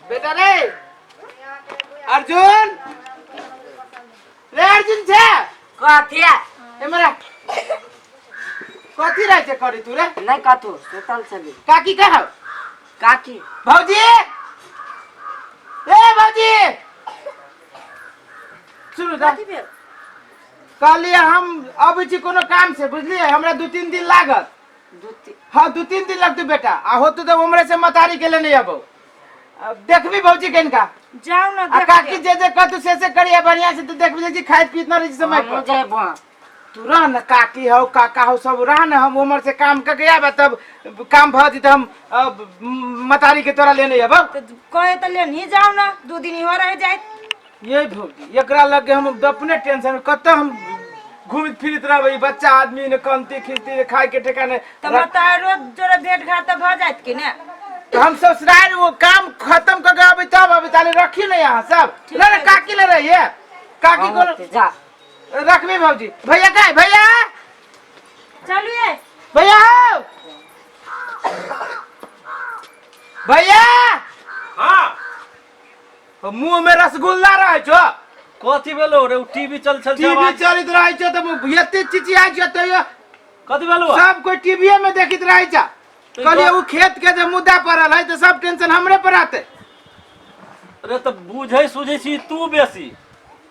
बेटा रे अर्जुन रे अर्जुन छे कथिया एमरा कथी रह छे करी तू रे नहीं कथु सुतल छली काकी कह काकी भौजी ए भौजी सुनो दा कहलिए हम अब छी कोनो काम से बुझलिए हमरा 2-3 दिन लागत हाँ 2-3 दिन लगते बेटा आ होतो तो उम्र से मतारी के लिए नहीं आबो देखबी भौजी कनका जाओ ना देख काकी जे कहतु से करिया बढ़िया से तू देखबी जी खाइत पीत न रही समय पर जेबो तू रह न काकी हो काका हो सब रह न हम उम्र से काम क के आबे तब काम भ जत हम मतारी के तोरा लेने आबो कहे त ले नहीं जाओ ना 2 दिन हो रह जाए यही भौजी एकरा लगे हम अपने टेंशन कत हम घूमित फिरत रहबै बच्चा आदमी ने कंती खिलती खाए के ठिकाने त मतार रोज जोरे भेट घाट त भ जात कि ने तो हम ससुराल वो काम खत्म कर के अभी तब अभी ताले रखी नहीं यहाँ सब ना काकी ले रही है काकी को जा रखबी भौजी भैया का भैया चलिए भैया भैया हाँ मुंह में रसगुल्ला रहे छो कथी भेलो रे टीवी चल टीवी चलित रहे छो त एते चिचिया छ त कथी भेलो सब कोई टीवीए में देखित रहे छ कहलिए वो खेत के जो मुद्दा पड़ल है तो सब टेंशन हमरे पर आते अरे तो बुझे सुझे छी तू बेसी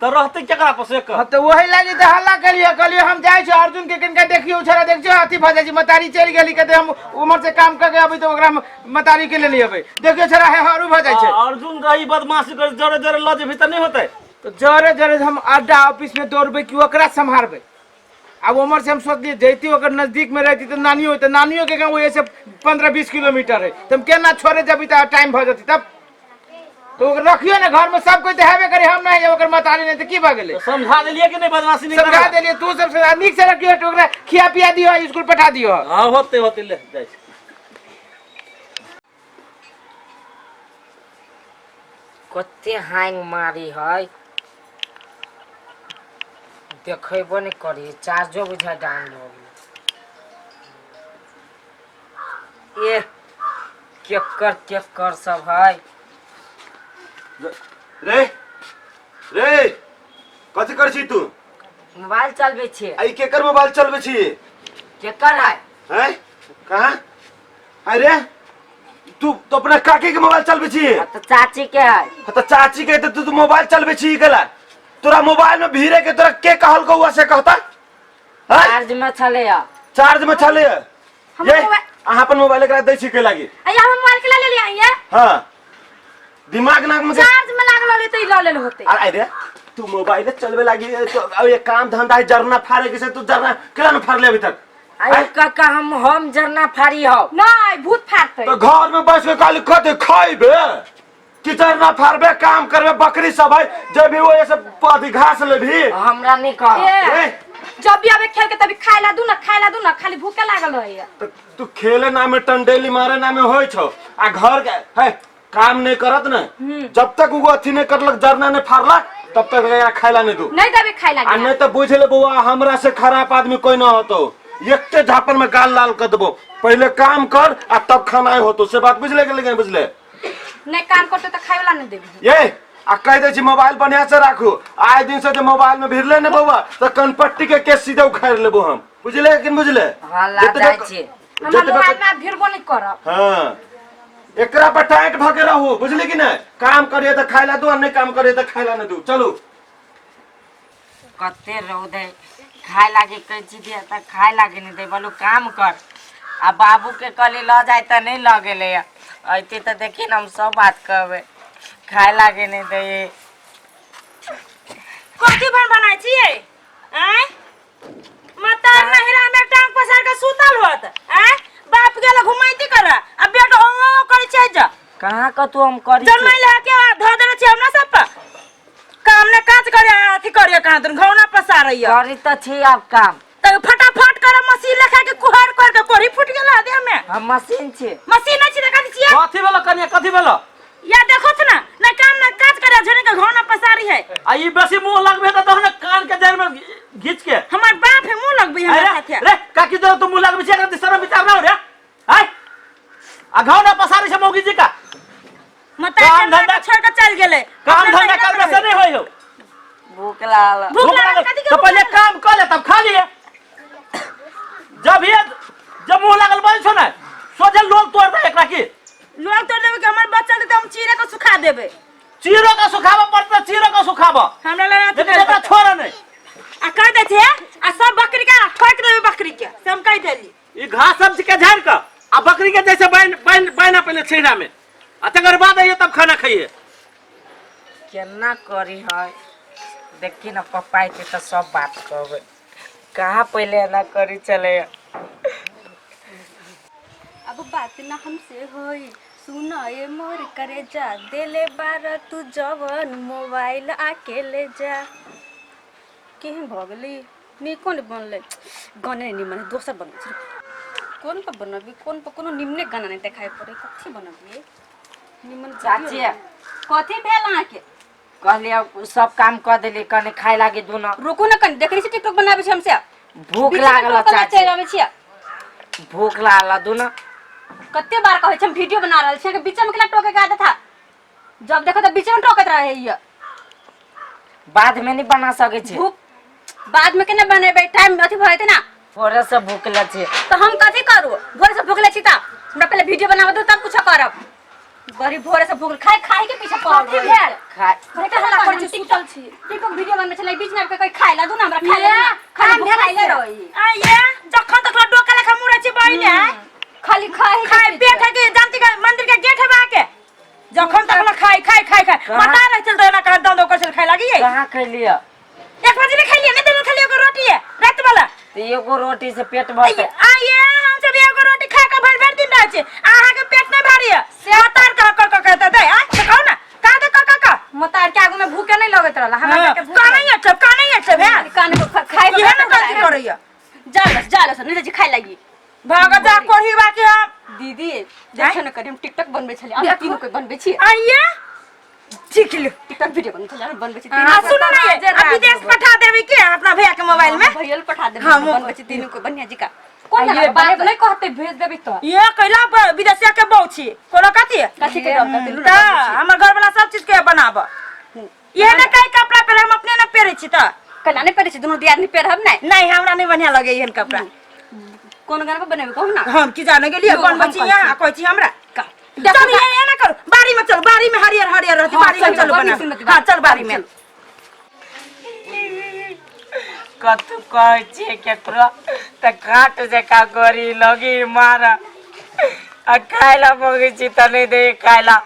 तो रहते केकरा पर से हां तो वही लागी तो हल्ला कहलिए हम जाय छ अर्जुन के कनका देखियो छोरा देख छ अथी भजे जी मतारी चल गेली कहते हम उमर से काम करके अभी तो ओकरा मतारी के ले लिए अबे देखियो छोरा है हरू भ जाय छ अर्जुन रही बदमाशी कर जरे जरे लज भीतर नहीं होते तो जरे जरे हम अड्डा ऑफिस में दौड़बे कि ओकरा संभालबे अब उमर से हम सोचलिए जैती अगर नजदीक में रहती तो नानियों के गाँव ऐसे 15-20 किलोमीटर है तो हम केना छोड़े जब टाइम भ जाती तब तो रखियो ना घर में सब कोई तो हेबे करे हम नहीं ओकर मतारी नहीं तो की भ गेले समझा देलिए कि नहीं बदमाशी नहीं समझा देलिए तू सबसे नीक से रखियो तो ओकरा खिया पिया दियो स्कूल पठा दियो हां होते होते ले जाय कते हैंग मारी है देखबो नहीं करी चार्जो बुझा डाउन हो गई ये केकर सब है रे रे कथी कर छी तू मोबाइल चलबे छे आई केकर मोबाइल चलबे छी केकर है हैं कहां अरे तू तो अपना काकी के मोबाइल चलबे छी तो चाची के है तो चाची के तो तू मोबाइल चलबे छी गला तोरा मोबाइल में भीरे के तोरा के कहल को से कहता चार्ज में चले या चार्ज में चले ये अहाँ अपन मोबाइल एकरा दै छी के लागी अया हम मोबाइल के ले लिया ये हां दिमाग नाक में चार्ज में लागल ले तो ले होते अरे तू मोबाइल चलबे लागी तो अब ये काम धंधा है जरना फाड़े के से तू जरना केला न फाड़ ले अभी तक अरे काका हम जरना फाड़ी हो नहीं भूत फाड़ते तो घर में बैठ के काली खते खाइबे कि जरना फाड़बे काम करबे बकरी सब है जब भी वो ऐसे पादी घास ले भी हमरा नहीं कह जब भी आवे खेल के तभी खाइला दू ना खाली भूखे लागल रही तो तू खेले ना में टंडेली मारे ना में होय छो आ घर के है काम नहीं करत ना जब तक वो अथी नहीं करलक जरना नहीं फाड़ला तब तक यहाँ खाइला नहीं दू नहीं देबे खाइला आ नहीं तो बुझ ले बुआ हमरा से खराब आदमी कोई ना होतो एकटे झापन में गाल लाल कर देबो पहले काम कर आ तब खाना होतो से बात बुझले के लेकिन बुझले नहीं काम करते तो खाइला नहीं देबे ये आ कह दे छी मोबाइल बढ़िया से राखू आए दिन से जो मोबाइल में भिरले ने बउआ तो कनपट्टी के केस सीधे उखाड़ लेबो हम बुझले कि बुझले हल्ला जाय छी हम मोबाइल में भिरबो नहीं करब हां एकरा पर टाइट भगे रहू बुझली कि नहीं काम करिए तो खाइला दू और नहीं काम करिए तो खाइला नहीं दू चलो कते रौदे खाए लागे कह दे त खाए लागे नहीं दे बोलो काम कर आ बाबू के कली ल जाए त नहीं लगेले ऐते त देखी हम सब बात कहबे खाए लागे नहीं दे कथी बनाई छिए हैं मता नहरा में टांग पसार के सुतल होत हैं बाप गेल घुमाइती कर अब बेटा ओ करे छै जा कहां क तू हम करी जन्मै लेके ध देले छी हमरा सब पर काम ने काज करे अथी करिए कहां तुम घौना पसारैया करी त छी अब काम त फटाफट कर मशीन लखा के कुहार कर के कोरी फुट गेला दे में हम मशीन छी मशीन छी देखा छी कथी भेलो कनिया कथी भेलो या देखो छ ना न काम न काज करे झने के घौना पसारी है आ ई बेसी मुंह लगबे त तहने कान के जड़ में घिच के हमर बाप है मुंह लगबे हमरा साथे रे काकी जरा तू मुंह लगबे छै शर्म विचार ना हो रे हाय आ घौना पसारी से मौगी जी का मतार काम के धंधा छोड़ के चल गेले काम धंधा करने से नहीं होई हो। भूख लागल भूख लागल कथी के तो पहले काम कर ले तब खा लिए। जब मुंह लागल बोल छो ना सोचे लोग तोड़ दे एकरा की। लोग तोड़ देबे कि हमर बच्चा के हम चीरे के सुखा देबे। चीरो का सुखावा पड़ता चीरो का सुखावा। हमरा लगा लेकिन एकरा छोड़ नहीं। आ कह दे थे आ सब बकरी का ठोक देबे बकरी के से हम कह देली। ये घास सब्जी के झाड़ का आ बकरी के जैसे बैना पहले छेड़ा में आ तकर बाद आइए तब खाना खाइए। केना करी है देखी ना पप्पा के तो सब बात कहबे कहाँ पहले ना करी चले। अब बात ना हमसे होई सुन ये मोर करे जा देले बार तू जवन मोबाइल आके ले जा केहन भ गेली नी कोन बनले गाने नि माने दोसर बन कौन पर बनबी कौन पर कोनो निम्ने गाना नहीं देखाई पड़े कथि बनबी निमन चाची कथि भेल आके कहलिए सब काम कर देली कने खाए लागे दोनों रुकू ना कन देखै छी टिकटॉक बनाबे छी हमसे भूख लागल चाची चल आबे छी भूख लागल दोनों कत्ते बार कहै छी हम वीडियो बना रहल छी के बीच में केला टोके के आदत था जब देखो त बीच में टोकत रहे ये बाद में नहीं बना सके छे भूख बाद में केना बनेबे टाइम अथि भ जेते ना थोड़ा सा भूख लगे तो हम कथी करू भोरे से भूखले छी त हमरा पहले वीडियो बनाबे दो तब कुछ करब बड़ी भोरे से भूख खाए के पीछे पड़ कथी भेल खाए बड़े का हल्ला कर छी टिकटॉक वीडियो बनबे छले बीच में कोई खाए ला दू ना हमरा खाए ला खाली खाइले रही आ ये जखन तक डोका लेखा मुड़े छी बइले खाली खाए पेट है के जानती का मंदिर के गेट है बाके जखन तक ना खाई पता नहीं चलता ना कहां दंदो कर खाए लगी है कहाँ खैलिया 1 बजे ने खाइए नहीं तो खाली एगो रोटी है रात वाला तो एगो रोटी से पेट भरते आ ये हम सब एगो रोटी खा के भर दिन रह छे आहा के पेट नहीं भारी है मतार का कहता दे आ तो कहू ना का का मतार के आगू में भूखे नहीं लगत रहला हमरा के भूख का नहीं है भेल कान को खाए ये ना गलती करैया जालस नहीं जी खाए लगी भगता कोही बाकी हम दीदी देखो ना करी हम टिकटॉक बनबे छले हम तीनों के बनबे छी आइए ठीक है टिकटॉक वीडियो बनबे छले बनबे छी आ सुनो ना ये अब विदेश पठा देबे के अपना भैया के मोबाइल में भैया पठा दे बनबे छी तीनों को बनिया जी का कौन ये बात नहीं कहते भेज देबी तो ये कैला विदेशिया के बहु छी कोनो कथि कथि के डॉक्टर दिलू ता हमर घर वाला सब चीज के बनाब ये ना कई कपड़ा पहले हम अपने ना पहरे छी त कना नहीं पहरे छी दोनों दियाद नहीं पहरब नहीं हमरा नहीं बढ़िया लगे एहन कपड़ा कौन गाना पर बनेबे कहू ना हम की जाने के लिए कौन बची यहां कोई छी हमरा चल ये ना करो बारी में चल बारी में हरियर रहती बारी में चलो बना हां चल बारी में कतु कहे छे केकरो त काट जका गोरी लगी मार आ खाइला मगे छी त नहीं दे खाइला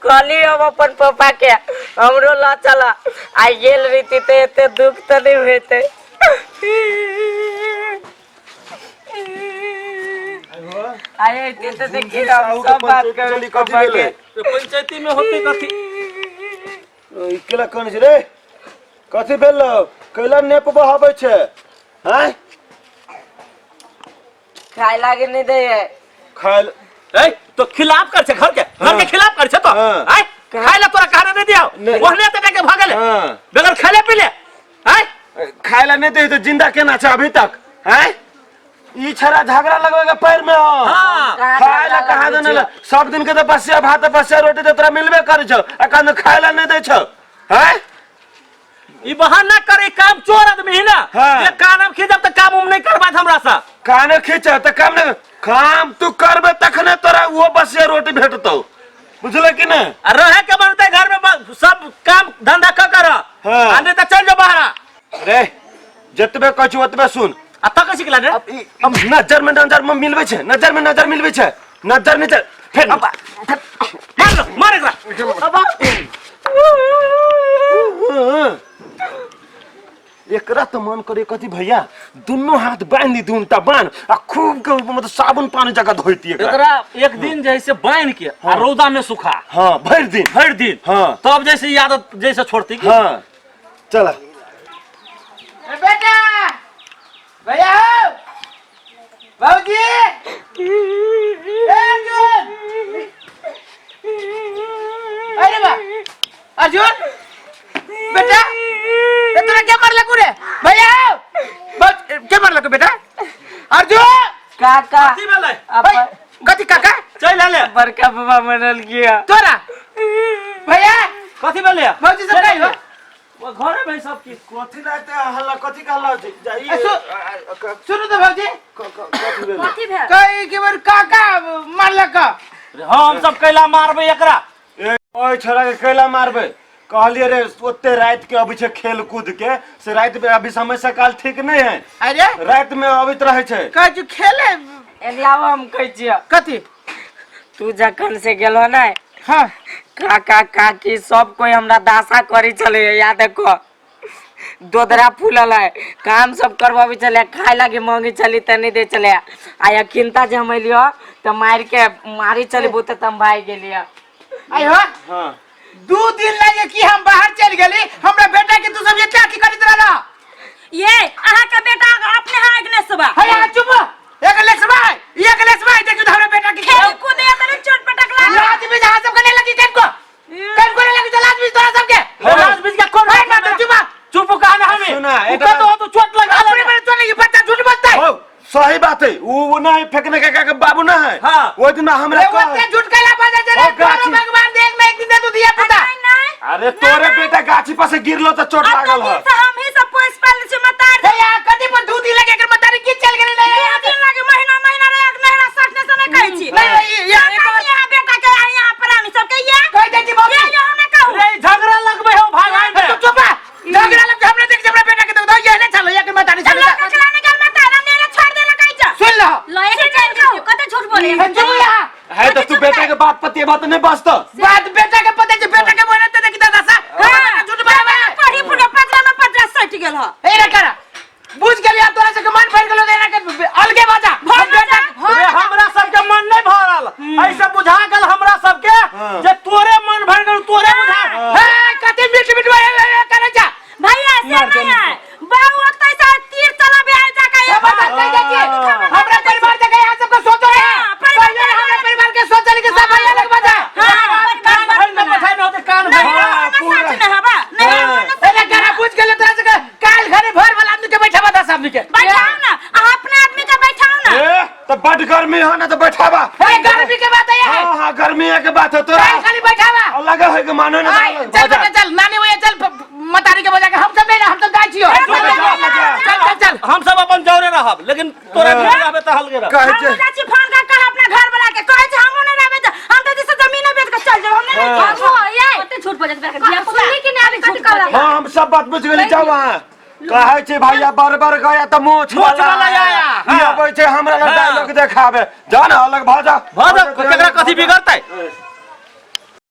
कहली हम अपन पापा के हमरो ला चला आ गेल रीति ते एते दुख त नहीं होते आए ते तो देखी सब बात कर पापा के पंचायती में होते कथी इकला कौन छै रे कथी भेल कैला नेप बहाबै छै हैं खाए लागे नहीं दे खाइल ए तो खिलाफ कर छे घर के खिलाफ कर छे तो हैं खाइला तोरा कहने नहीं दियो नहीं। ओहने तक के भागले हां बगैर खाले पीले हैं खाइला नहीं दे तो जिंदा केना छै अभी तक हैं ई छरा झगड़ा लगवेगा पैर में हो हां खाइला कहां देने सब दिन के तो बसिया भात बसिया रोटी तो तोरा मिलबे करे छौ अखन खाइला नहीं दे छौ हैं ई बहाना करे काम चोर आदमी है ना हाँ। ये कानम खिजब त काम नहीं करबा हमरा सा काने खींच त काम नहीं काम तू करबे तखने तोरा वो बसिया रोटी भेटतौ बुझले कि नहीं रहे के बनते घर में सब काम धंधा कर हाँ। आने त चल जा बाहर रे जतबे कहू ओतबे सुन आ तक सिखला रे अब नजर में मिलबे छै नजर मिलबे छै नजर नहीं चल फिर मार एकरा अब एकरा तो मन करे कथी भैया दोनों हाथ बांध दी दूनटा बांध आ खूब के मतलब साबुन पानी जगह धोती एकरा एक दिन जैसे बांध के आ रौदा में सुखा हां भर दिन हां तब जैसे आदत जैसे छोड़ती की हां चला बेटा भैया बाबूजी अरे बा अर्जुन बेटा ये तूने क्या मार लगू रे भैया क्या मार लगू बेटा अर्जुन काका की भेलै अब कथी काका चल ले बड़का बाबा मनल गया तोरा कथी भेलै भौजी सब कही हो वो घरे में सब चीज कथी रहते हल्ला कथी का हल्ला जाइए सुनो तो भौजी कथी भेल कथी भेल कई के बार काका मारलक हम सब कैला मारबे एकरा ए ओए छोरा के कैला मारबे कहलिए रे ओते रात के अभी छे खेल कूद के से रात में अभी समय सकाल ठीक नहीं है अरे रात में अबित रहे छे कह तू खेले एलियाव हम कहै छियै कथी तू जखन से गेलो नै हाँ काका काकी सब कोई हमरा दासा करी चले या देखो दोदरा फूलल है काम सब करवाबी चले खाए लागे मांगी चली त नहीं दे चले आ यकिनता जमैलियो त मारी चली बुते तम भाई गेलियो आई हो हां 2 दिन लगे कि हम बाहर चल गेली हमरा बेटा के तू सब ये क्या की करत रहला ये अहाँ के बेटा अपने हां अग्नेशवा है आ चुप एक लेसबा देखो हमरा बेटा के खेल कूद अंदर चोट पटक लागल लाज भी जहां सब करने लगी कन को लगी तो लाज भी तोरा सब के लाज बीच का कौन है ना चुप चुप कहां हमें सुना, उका तो चोट लगा अपने मेरे तो नहीं बच्चा झूठ बोलता है हो सही बात है वो नहीं फेंकने का बाबू ना है हाँ। वो दिन हमरा वो ते झूठ कहला बाजा जरे ओ, गाची। तोरो भगवान देख में एक दिन दे तू दिया पता नहीं नहीं अरे तोरे बेटा गाछी पर से गिरलो तो चोट लागल है हम ही सब पोस पाल से मतार हे या कदी पर 2 दिन लगे कर मतारी की चल गेले नहीं दिन लगे महीना रे एक नहरा सटने से नहीं कहै छी नहीं ये यहाँ बेटा के यहाँ पर आनी सब के ये कह दे कि बाबू ये हमें कहू रे झगड़ा लगबे हो भागाई में तू चुप झगड़ा लग हमने देख हमरा बेटा के तो ये नहीं चलो ये के मतारी चल चलो चलाने का मतारा ने छोड़ दे लगा जा सुन लो लए के चल कहू कते झूठ बोले चुप यहाँ है तो तू बेटा के बात पति बात नहीं बसतो बात बेटा के पता जे बेटा के बोले ते देखि दादा सा झूठ बोले पढ़ी पुरे पत्रा में पत्रा सट गेल ह ए रे करा बुझ गेलिया तोरा से मन फैल गेलो देना के अलगे बाजा बेटा रे हमरा सब के मन नहीं भरल ऐसे बुझा गेल हमरा सब के जे तोरे मन भर गेल तोरे बुझा हे कते मिट करे जा भैया से नहीं है बाबू ओतै से तीर चला भी आ जा के ये बता कह दे हमरा परिवार जगह यहां सबको सोचो है पहले हमरा परिवार के सोचल के सब भैया लग बाजा कान भर में बैठा न होते कान भर सच न हबा नहीं ए करा बुझ गेले तोरा से काल घरे भर वाला आदमी के बैठावा दस आदमी के बैठाओ ना अपने आदमी के बैठाओ ना ए तो बड़ गर्मी हो ना तो बैठावा ए गर्मी के बात है हां हां गर्मी के बात है तोरा खाली बैठावा अलग है के मानो ना चल बेटा चल नानी वो चल मतारी के बजा के हम सब नहीं हम सब गाय छियो चल हम सब अपन जौरे रहब लेकिन तोरा घर रहबे त हल गेल कहे हम छे चाची फोन कर कह अपना घर वाला के कहे छ हम नहीं रहबे त हम तो जैसे जमीन बेच के चल जाओ हम नहीं रह ये कते झूठ बजत बे दिया सुनली कि नहीं अभी झूठ कर हां हम सब बात बुझ गेली जाओ वहां कहे छे भैया बार गया त मोछ वाला आया ये आबै छे हमरा ला डायलॉग देखावे जान अलग भाजा केकरा कथी बिगड़तै